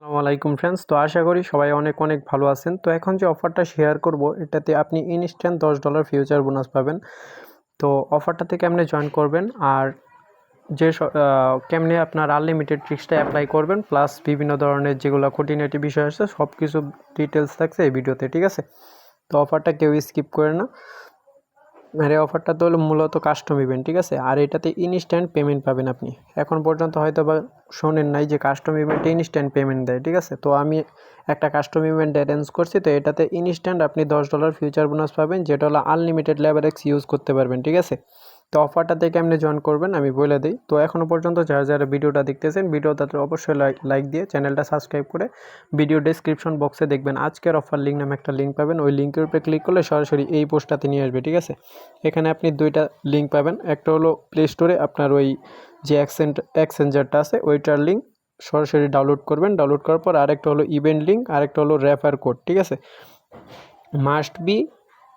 আসসালামু আলাইকুম ফ্রেন্ডস। তো আশা করি সবাই অনেক অনেক ভালো আছেন। তো এখন যে অফারটা শেয়ার করব এটাতে আপনি ইনস্ট্যান্ট $10 ফিউচার বোনাস পাবেন। তো অফারটাতে কেমনে জয়েন করবেন আর কেমনে আপনার আনলিমিটেড ট্রিক্সটা অ্যাপ্লাই করবেন প্লাস বিভিন্ন ধরনের যেগুলো খুঁটিনাটি বিষয় আছে সব কিছু ডিটেলস থাকছে এই ভিডিওতে, ঠিক আছে? তো অফারটা কেউ স্কিপ করে না। আর এই অফারটা তো হলো মূলত কাস্টম ইভেন্ট, ঠিক আছে? আর এটাতে ইনস্ট্যান্ট পেমেন্ট পাবেন আপনি। এখন পর্যন্ত হয়তো বা শোনেন নাই যে কাস্টম ইভেন্টে ইনস্ট্যান্ট পেমেন্ট দেয়, ঠিক আছে? তো আমি একটা কাস্টম ইভেন্ট অ্যারেঞ্জ করছি। তো এটাতে ইনস্ট্যান্ট আপনি $10 ফিউচার বোনাস পাবেন, যেটা হলো আনলিমিটেড লেভারেক্স ইউজ করতে পারবেন, ঠিক আছে? তো অফারটাতে কেমনে জয়েন করবেন আমি বলে দিই। তো এখনও পর্যন্ত যারা যারা ভিডিওটা দেখতেছেন তাদের অবশ্যই লাইক দিয়ে চ্যানেলটা সাবস্ক্রাইব করে ভিডিও ডেসক্রিপশন বক্সে দেখবেন আজকের অফার লিঙ্ক নামে একটা লিঙ্ক পাবেন। ওই লিঙ্কের উপরে ক্লিক করলে সরাসরি এই পোস্টটাতে নিয়ে আসবে, ঠিক আছে? এখানে আপনি দুইটা লিঙ্ক পাবেন। একটা হলো প্লে স্টোরে আপনার ওই যে এক্সচেঞ্জারটা আছে ওইটার লিঙ্ক সরাসরি ডাউনলোড করবেন। ডাউনলোড করার পর আরেকটা হলো ইভেন্ট লিঙ্ক, আরেকটা হলো রেফার কোড, ঠিক আছে? মাস্ট বি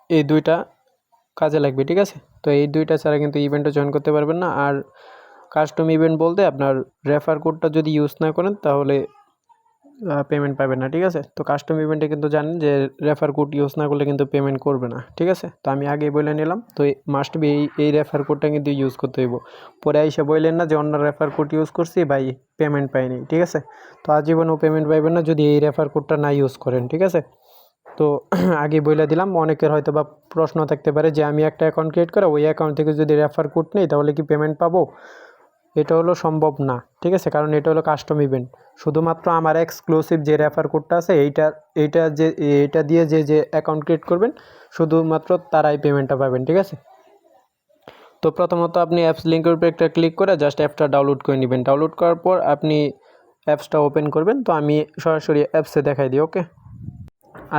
এই দুইটা কাজে লাগবে, ঠিক আছে? তো এই দুইটা ছাড়া কিন্তু ইভেন্টে জয়েন করতে পারবেন না। আর কাস্টম ইভেন্ট বলতে আপনার রেফার কোডটা যদি ইউজ না করেন তাহলে পেমেন্ট পাবেন না, ঠিক আছে? তো কাস্টম ইভেন্টে কিন্তু জানেন যে রেফার কোড ইউজ না করলে কিন্তু পেমেন্ট করবে না, ঠিক আছে? তো আমি আগেই বলে নিলাম। তো মাস্ট বি এই রেফার কোডটা কিন্তু ইউজ করতে হইব। পরে এসে বললেন না যে অন্য রেফার কোড ইউজ করছি ভাই পেমেন্ট পাইনি, ঠিক আছে? তো আজীবনও পেমেন্ট পাইবেন না যদি এই রেফার কোডটা না ইউজ করেন, ঠিক আছে? তো আগে বলে দিলাম, অনেকের হয়তো বা প্রশ্ন থাকতে পারে যে আমি একটা অ্যাকাউন্ট ক্রিয়েট করে ওই অ্যাকাউন্ট থেকে যদি রেফার কোড নেই তাহলে কি পেমেন্ট পাবো? এটা হলো সম্ভব না, ঠিক আছে? কারণ এটা হলো কাস্টম ইভেন্ট। শুধুমাত্র আমার এক্সক্লুসিভ যে রেফার কোডটা আছে এইটা দিয়ে যে অ্যাকাউন্ট ক্রিয়েট করবেন শুধুমাত্র তারাই পেমেন্টটা পাবেন, ঠিক আছে? তো প্রথমত আপনি অ্যাপস লিঙ্কের উপরে একটা ক্লিক করে জাস্ট অ্যাপসটা ডাউনলোড করে নেবেন। ডাউনলোড করার পর আপনি অ্যাপসটা ওপেন করবেন। তো আমি সরাসরি অ্যাপসে দেখাই দিই, ওকে?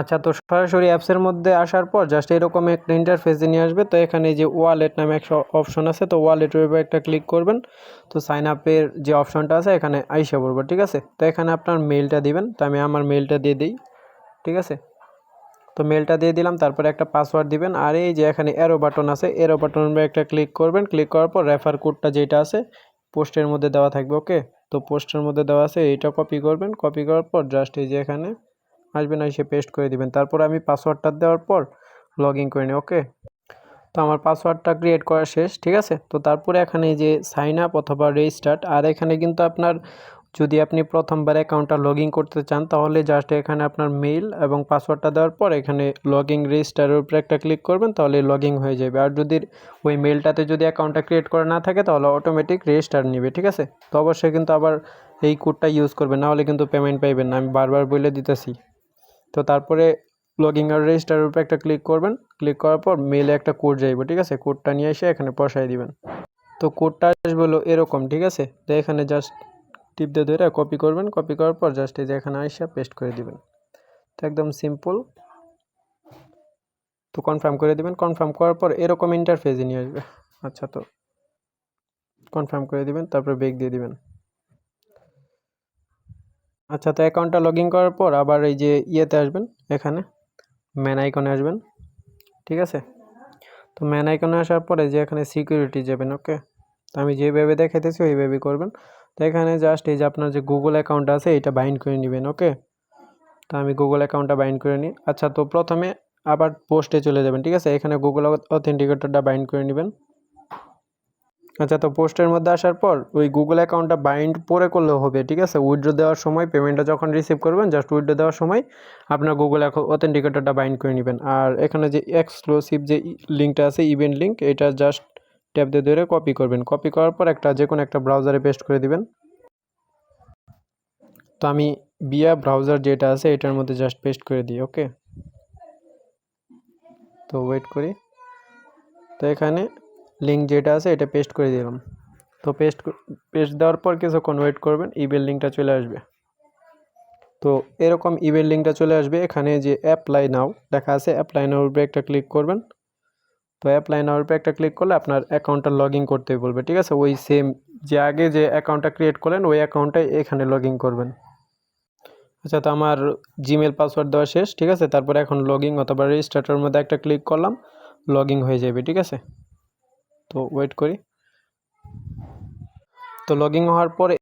আচ্ছা, তো সরাসরি অ্যাপসের মধ্যে আসার পর জাস্ট এরকম একটা ইন্টারফেসে নিয়ে আসবে। তো এখানে যে ওয়ালেট নামে একটা অপশন আছে, তো ওয়ালেটের উপরে একটা ক্লিক করবেন। তো সাইন আপের যে অপশনটা আছে এখানে আইসা পড়বো, ঠিক আছে? তো এখানে আপনার মেলটা দিবেন। তো আমি আমার মেলটা দিয়ে দিই, ঠিক আছে? তো মেলটা দিয়ে দিলাম, তারপরে একটা পাসওয়ার্ড দিবেন। আর এই যে এখানে এরো বাটন আছে, এরো বাটনের একটা ক্লিক করবেন। ক্লিক করার পর রেফার কোডটা যেটা আছে পোস্টের মধ্যে দেওয়া থাকবে, ওকে? তো পোস্টের মধ্যে দেওয়া আছে, এইটা কপি করবেন। কপি করার পর জাস্ট এই যে এখানে আসবেন, এসে পেস্ট করে দিবেন। তারপর আমি পাসওয়ার্ডটা দেওয়ার পর লগ ইন করে নিই, ওকে? তো আমার পাসওয়ার্ডটা ক্রিয়েট করা শেষ, ঠিক আছে? তো তারপরে এখানে এই যে সাইন আপ অথবা রেজিস্টার্ট, আর এখানে কিন্তু আপনার যদি আপনি প্রথমবার অ্যাকাউন্টটা লগ ইন করতে চান তাহলে জাস্ট এখানে আপনার মেইল এবং পাসওয়ার্ডটা দেওয়ার পর এখানে লগ ইন রেজিস্টারের উপরে একটা ক্লিক করবেন, তাহলে লগ ইন হয়ে যাবে। আর যদি ওই মেইলটাতে যদি অ্যাকাউন্টটা ক্রিয়েট করা না থাকে তাহলে অটোমেটিক রেজিস্টার নেবে, ঠিক আছে? তো অবশ্যই কিন্তু আবার এই কোডটা ইউজ করবেন, না হলে কিন্তু পেমেন্ট পাইবেন না, আমি বারবার বলে দিতেছি। তো তারপরে লগইন আর রেজিস্টারের উপরে একটা ক্লিক করবেন। ক্লিক করার পর মেলে একটা কোড যাইব, ঠিক আছে? কোডটা নিয়ে এসে এখানে বসাই দিবেন। তো কোডটা আসবে হলো এরকম, ঠিক আছে? তো এখানে জাস্ট টিপ দিয়ে ধরে কপি করবেন। কপি করার পর জাস্ট এই যে এখানে এসে পেস্ট করে দিবেন। তো একদম সিম্পল। তো কনফার্ম করে দিবেন। কনফার্ম করার পর এরকম ইন্টারফেসে নিয়ে আসবে। আচ্ছা, তো কনফার্ম করে দিবেন, তারপর ব্যাক দিয়ে দিবেন। আচ্ছা, তো অ্যাকাউন্টটা লগ ইন করার পর আবার এই যে ইয়েতে আসবেন, এখানে ম্যান আইকনে আসবেন, ঠিক আছে? তো ম্যান আইকনে আসার পরে যে এখানে সিকিউরিটি যাবেন, ওকে? তো আমি যেভাবে দেখাইতেছি ওইভাবেই করবেন। তো এখানে জাস্ট এই যে আপনার যে গুগল অ্যাকাউন্ট আছে এটা বাইন্ড করে নেবেন, ওকে? তো আমি গুগল অ্যাকাউন্টটা বাইন্ড করে নিই। আচ্ছা, তো প্রথমে আবার পোস্টে চলে যাবেন, ঠিক আছে? এখানে গুগল অথেন্টিকেটরটা বাইন্ড করে নেবেন। আচ্ছা, তো পোস্টের মধ্যে আসার পর ওই গুগল অ্যাকাউন্টটা বাইন্ড পরে করলেও হবে, ঠিক আছে? উইথড্র দেওয়ার সময় পেমেন্টটা যখন রিসিভ করবেন জাস্ট উইথড্র দেওয়ার সময় আপনার গুগল অথেন্টিকেটরটা বাইন্ড করে নেবেন। আর এখানে যে এক্সক্লুসিভ যে লিঙ্কটা আছে ইভেন্ট লিঙ্ক, এটা জাস্ট ট্যাপ দিয়ে ধরে কপি করবেন। কপি করার পর যে কোনো একটা ব্রাউজারে পেস্ট করে দিবেন। তো আমি বিয়া ব্রাউজার যেটা আছে এটার মধ্যে জাস্ট পেস্ট করে দিই, ওকে? তো ওয়েট করি। তো এখানে লিঙ্ক যেটা আছে এটা পেস্ট করে দিলাম। তো পেস্ট দেওয়ার পর কিছুক্ষণ ওয়েট করবেন, ইমেল লিঙ্কটা চলে আসবে। তো এরকম ইমেল লিঙ্কটা চলে আসবে। এখানে যে অ্যাপ্লাই নাও লেখা আছে, অ্যাপ্লাই নাওর উপরে একটা ক্লিক করবেন। তো অ্যাপ্লাই নাওর উপরে একটা ক্লিক করলে আপনার অ্যাকাউন্টটা লগ ইন করতে বলবে, ঠিক আছে? ওই সেম যে আগে যে অ্যাকাউন্টটা ক্রিয়েট করলেন ওই অ্যাকাউন্টটাই এখানে লগ ইন করবেন। আচ্ছা, তো আমার জিমেল পাসওয়ার্ড দেওয়া শেষ, ঠিক আছে? তারপরে এখন লগ ইন অথবা রেজিস্টারের মধ্যে একটা ক্লিক করলাম, লগ ইন হয়ে যাবে, ঠিক আছে? তো ওয়েট করি। তো লগ ইন হওয়ার পরে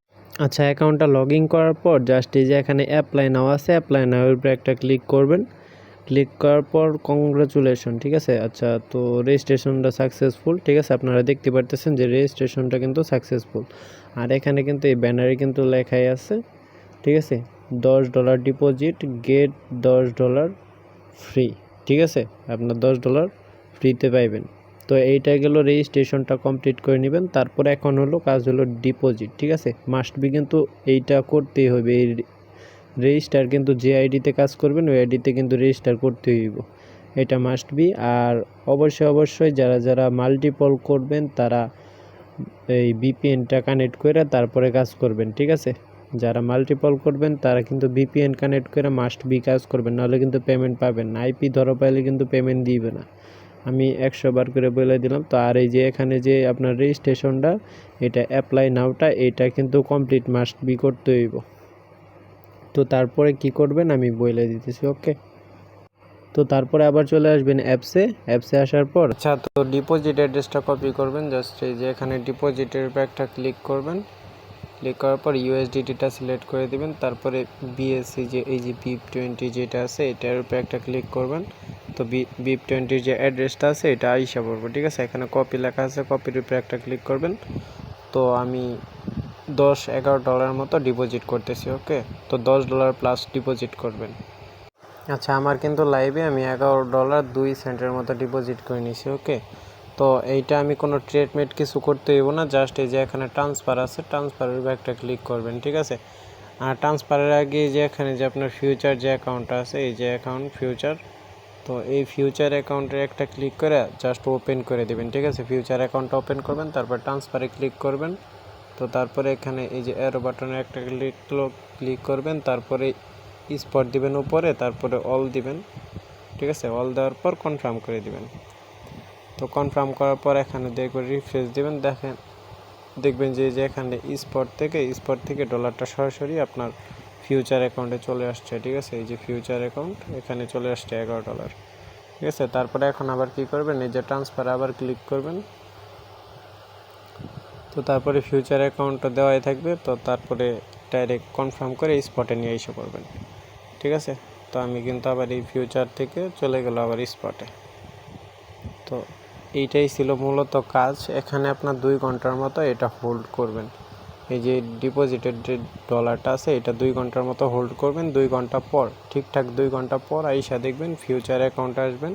আচ্ছা, অ্যাকাউন্টটা লগ ইন করার পর জাস্ট এই যে এখানে অ্যাপ্লাই নাও আছে, অ্যাপ্লাই নাও এর উপরে একটা ক্লিক করবেন। ক্লিক করার পর কংগ্রাচুলেশন, ঠিক আছে। আচ্ছা, তো রেজিস্ট্রেশনটা সাকসেসফুল, ঠিক আছে। আপনারা দেখতে পারতেছেন যে রেজিস্ট্রেশনটা কিন্তু সাকসেসফুল। আর এখানে কিন্তু এই ব্যানারে কিন্তু লেখাই আছে, ঠিক আছে, $10 ডিপোজিট গেট $10 ফ্রি, ঠিক আছে। আপনার $10 ফ্রিতে পাইবেন। তো এইটা গেল রেজিস্ট্রেশনটা কমপ্লিট করে নেবেন। তারপরে এখন হলো কাজ হলো ডিপোজিট, ঠিক আছে। মাস্ট বি কিন্তু এইটা করতেই হবে। এই রেজিস্টার কিন্তু যে আইডিতে কাজ করবেন ওই আইডিতে কিন্তু রেজিস্টার করতে হইব, এটা মাস্ট বি। আর অবশ্যই যারা যারা মাল্টিপল করবেন তারা এই বিপিএনটা কানেক্ট করে তারপরে কাজ করবেন, ঠিক আছে। যারা মাল্টিপল করবেন তারা কিন্তু বিপিএন কানেক্ট করে মাস্ট বি কাজ করবেন, নাহলে কিন্তু পেমেন্ট পাবেন না। আইপি ধরা পাইলে কিন্তু পেমেন্ট দিবে না, আমি 100 বার করে বলে দিলাম। তো আর এই যে এখানে যে আপনার রেজিস্ট্রেশনটা, এটা অ্যাপ্লাই নাওটা, এটা কিন্তু কমপ্লিট মাস্ট বি করতে হইব। তো তারপরে কি করবেন আমি বলে দিতেছি, ওকে। তো তারপরে আবার চলে আসবেন অ্যাপসে আসার পর আচ্ছা, তো ডিপোজিট অ্যাড্রেসটা কপি করবেন। জাস্ট এই যে এখানে ডিপোজিটের উপর একটা ক্লিক করবেন। ক্লিক করার পর ইউএসডিটিটা সিলেক্ট করে দিবেন। তারপরে বিএসসি যে এই যে BIP20 যেটা আছে এটার উপরে একটা ক্লিক করবেন। তো BIP20 যে অ্যাড্রেসটা আছে এটা আইসা পড়বো, ঠিক আছে। এখানে কপি লেখা আছে, কপির উপরে একটা ক্লিক করবেন। তো আমি $10-11 মতো ডিপোজিট করতেছি, ওকে। তো $10 প্লাস ডিপোজিট করবেন। আচ্ছা, আমার কিন্তু লাইভে আমি $11.02 মতো ডিপোজিট করে নিছি, ওকে। তো এইটা আমি কোনো ট্রেডমেট কিছু করতে হইব না, জাস্ট এই যে এখানে ট্রান্সফার আছে, ট্রান্সফারের উপর একটা ক্লিক করবেন, ঠিক আছে। আর ট্রান্সফারের আগে যে এখানে যে আপনার ফিউচার যে অ্যাকাউন্টটা আছে, এই যে অ্যাকাউন্ট ফিউচার, তো এই ফিউচার অ্যাকাউন্টের একটা ক্লিক করে জাস্ট ওপেন করে দেবেন, ঠিক আছে। ফিউচার অ্যাকাউন্টটা ওপেন করবেন, তারপর ট্রান্সফারে ক্লিক করবেন। তো তারপরে এখানে এই যে অ্যারো বাটনে একটা ক্লিক করবেন, তারপরে স্পট দিবেন উপরে, তারপরে অল দিবেন, ঠিক আছে। অল দেওয়ার পর কনফার্ম করে দিবেন। তো কনফার্ম করার পর এখানে দেখবেন রিফ্রেশ দিবেন, দেখবেন যে এখানে স্পট থেকে ডলারটা সরাসরি আপনার ফিউচার অ্যাকাউন্টে চলে আসছে, ঠিক আছে। এই যে ফিউচার অ্যাকাউন্ট এখানে চলে আসছে $11, ঠিক আছে। তারপরে এখন আবার কি করবেন, এই যে ট্রান্সফার আবার ক্লিক করবেন। তো তারপরে ফিউচার অ্যাকাউন্টটা দেওয়াই থাকবে। তো তারপরে ডাইরেক্ট কনফার্ম করে স্পটে নিয়ে এসে পড়বেন, ঠিক আছে। তো আমি কিন্তু আবার এই ফিউচার থেকে চলে গেল আবার স্পটে। তো এইটাই ছিল মূলত কাজ। এখানে আপনার 2 ঘন্টার মতো এটা হোল্ড করবেন। এই যে ডিপোজিটেড যে ডলারটা আছে এটা 2 ঘন্টার মতো হোল্ড করবেন। 2 ঘন্টা পর, ঠিকঠাক 2 ঘন্টা পর আইসা দেখবেন ফিউচার অ্যাকাউন্টে আসবেন।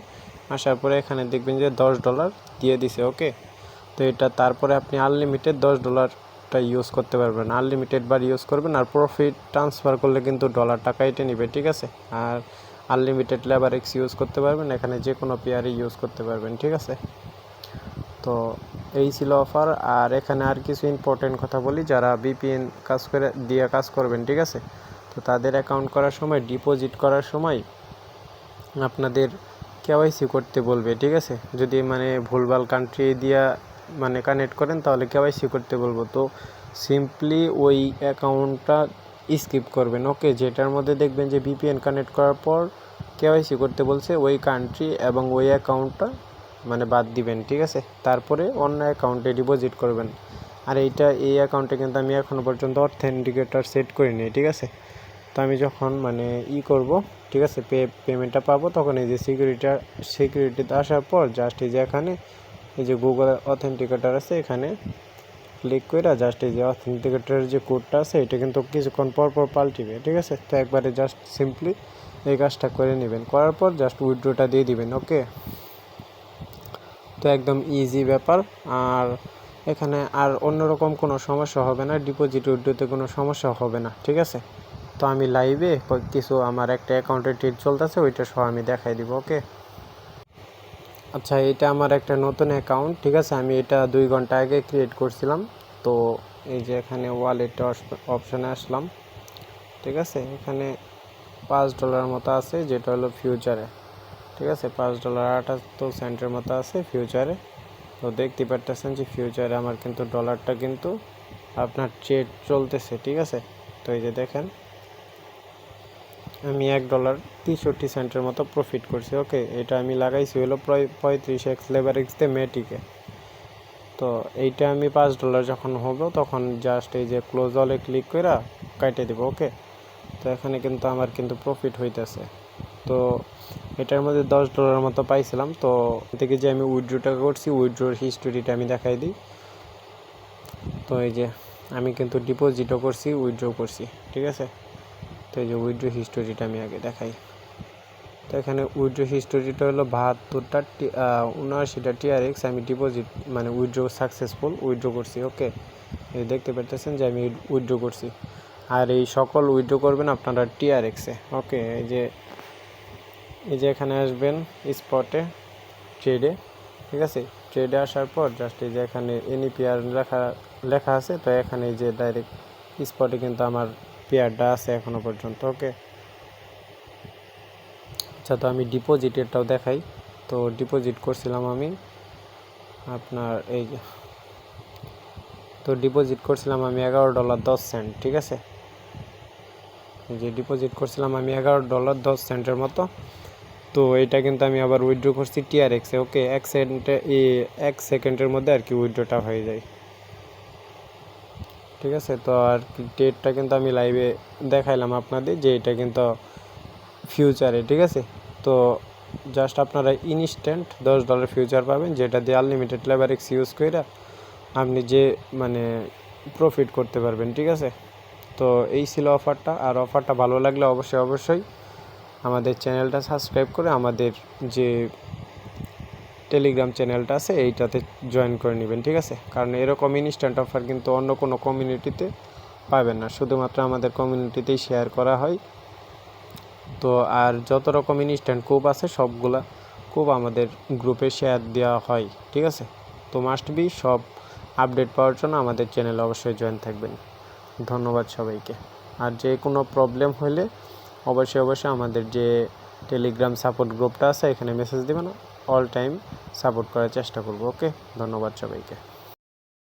আসার পরে এখানে দেখবেন যে $10 দিয়ে দিছে, ওকে। তো এটা তারপরে আপনি আনলিমিটেড $10টা ইউজ করতে পারবেন, আনলিমিটেড বার ইউজ করবেন। আর প্রফিট ট্রান্সফার করলে কিন্তু ডলারটা কাইটে নেবে, ঠিক আছে। আর আনলিমিটেড লেভারেক্স ইউজ করতে পারবেন, এখানে যে কোনো পেয়ারই ইউজ করতে পারবেন, ঠিক আছে। তো এই ছিল অফার। আর এখানে আর কিছু ইম্পর্টেন্ট কথা বলি, যারা বিপিএন কাজ করবেন, ঠিক আছে। তো তাদের অ্যাকাউন্ট করার সময়, ডিপোজিট করার সময় আপনাদের কেওয়াইসি করতে বলবে, ঠিক আছে। যদি মানে ভুলভাল কান্ট্রি দিয়া মানে কানেক্ট করেন তাহলে কেওয়াইসি করতে বলবো। তো সিম্পলি ওই অ্যাকাউন্টটা স্কিপ করবেন, ওকে। যেটার মধ্যে দেখবেন যে বিপিএন কানেক্ট করার পর কেওয়াইসি করতে বলছে ওই কান্ট্রি এবং ওই অ্যাকাউন্টটা মানে বাদ দিবেন, ঠিক আছে। তারপরে অন্য অ্যাকাউন্টে ডিপোজিট করবেন। আর এই অ্যাকাউন্টে কিন্তু আমি এখনও পর্যন্ত অথেন্টিকেটর সেট করিনি, ঠিক আছে। তো আমি যখন মানে করব, ঠিক আছে, পেমেন্টটা পাবো, তখন এই যে সিকিউরিটিতে আসার পর জাস্ট এই যে এখানে এই যে গুগল অথেন্টিকেটর আছে, এখানে ক্লিক করে জাস্ট এই যে অথেন্টিকেটরের যে কোডটা আছে এটা কিন্তু কিছুক্ষণ পর পাল্টিবে, ঠিক আছে। তো একবারে জাস্ট সিম্পলি এই কাজটা করে নেবেন, করার পর জাস্ট উইথড্রটা দিয়ে দিবেন, ওকে। তো একদম ইজি ব্যাপার। আর এখানে আর অন্যরকম কোনো সমস্যা হবে না, ডিপোজিট উইথড্রোতে কোনো সমস্যা হবে না, ঠিক আছে। তো আমি লাইভে কিছু আমার একটা অ্যাকাউন্টের ট্রেড চলতেছে ওইটা সহ আমি দেখাই দিব, ওকে। আচ্ছা, এটা আমার একটা নতুন অ্যাকাউন্ট, ঠিক আছে। আমি এটা 2 ঘন্টা আগে ক্রিয়েট করছিলাম। তো এই যে এখানে ওয়ালেট অপশানে আসলাম, ঠিক আছে। এখানে $5 মতো আছে, যেটা হলো ফিউচারে, ঠিক আছে। $5.78 মতো আছে ফিউচারে। তো দেখতে পারতেছেন যে ফিউচারে আমার কিন্তু ডলারটা কিন্তু আপনার ট্রেড চলতেছে, ঠিক আছে। তো এই যে দেখেন আমি $1.63 মতো প্রফিট করছি, ওকে। এটা আমি লাগাইছি হলো 35x লেভারেক্স দিয়ে মেটিকে। তো এইটা আমি $5 যখন হবে তখন জাস্ট এই যে ক্লোজ অলে ক্লিক করে কাটে দেবো। ওকে, তো এখানে কিন্তু আমার কিন্তু প্রফিট হইতেছে। তো এটার মধ্যে $10 মতো পাইছিলাম। তো থেকে যে আমি উইথড্রটা করছি, উইথড্রোর হিস্টোরিটা আমি দেখাই দিই। তো এই যে আমি কিন্তু ডিপোজিটও করছি, উইথড্র করছি, ঠিক আছে। তো এই যে উইথড্র হিস্টোরিটা আমি আগে দেখাই। তো এখানে উইথড্র হিস্টোরিটা হলো 72টা 79টা TRX আমি ডিপোজিট মানে উইথড্র সাকসেসফুল উইথড্র করছি। ওকে, এই দেখতে পাচ্ছেন যে আমি উইথড্র করছি। আর এই সকল উইথড্র করবেন আপনারা TRX-এ। ওকে, এই যে এখানে আসবেন স্পটে ট্রেডে, ঠিক আছে। ট্রেডে আসার পর জাস্ট এই যে এখানে NEPR লেখা আছে। তো এখানে যে ডাইরেক্ট স্পটে কিন্তু আমার পেয়ারটা আছে এখনো পর্যন্ত। ওকে, আচ্ছা, তো আমি ডিপোজিটেরটাও দেখাই। তো ডিপোজিট করছিলাম আমি আপনার এই যে, তো ডিপোজিট করছিলাম আমি $11.10, ঠিক আছে। যে ডিপোজিট করছিলাম আমি $11.10 মতো। তো এটা কিন্তু আমি আবার উইথড্র করছি TRX-এ। ওকে, 1 সেকেন্ডের মধ্যে আর কি উইথড্রটা হয়ে যায়, ঠিক আছে। তো আর কি ডেটটা কিন্তু আমি লাইভে দেখাইলাম আপনাদের যে এটা কিন্তু ফিউচারে, ঠিক আছে। তো জাস্ট আপনারা ইনস্ট্যান্ট $10 ফিউচার পাবেন, যেটা দিয়ে আনলিমিটেড লেভারেক্স ইউজ করে আপনি যে মানে প্রফিট করতে পারবেন, ঠিক আছে। তো এই ছিল অফারটা। আর অফারটা ভালো লাগলে অবশ্যই আমাদের চ্যানেলটা সাবস্ক্রাইব করে আমাদের যে টেলিগ্রাম চ্যানেলটা আছে এইটাতে জয়েন করে নেবেন, ঠিক আছে। কারণ এরকম ইনস্ট্যান্ট অফার কিন্তু অন্য কোনো কমিউনিটিতে পাবেন না, শুধুমাত্র আমাদের কমিউনিটিতেই শেয়ার করা হয়। তো আর যত রকম ইনস্ট্যান্ট কুপ আছে সবগুলা কুপ আমাদের গ্রুপে শেয়ার দেওয়া হয়, ঠিক আছে। তো মাস্ট বি সব আপডেট পাওয়ার জন্য আমাদের চ্যানেলে অবশ্যই জয়েন থাকবেন। ধন্যবাদ সবাইকে। আর যে কোনো প্রবলেম হলে অবশ্যই আমাদের যে টেলিগ্রাম সাপোর্ট গ্রুপটা আছে এখানে মেসেজ দেবেন, অল টাইম সাপোর্ট করার চেষ্টা করব। ওকে, ধন্যবাদ সবাইকে।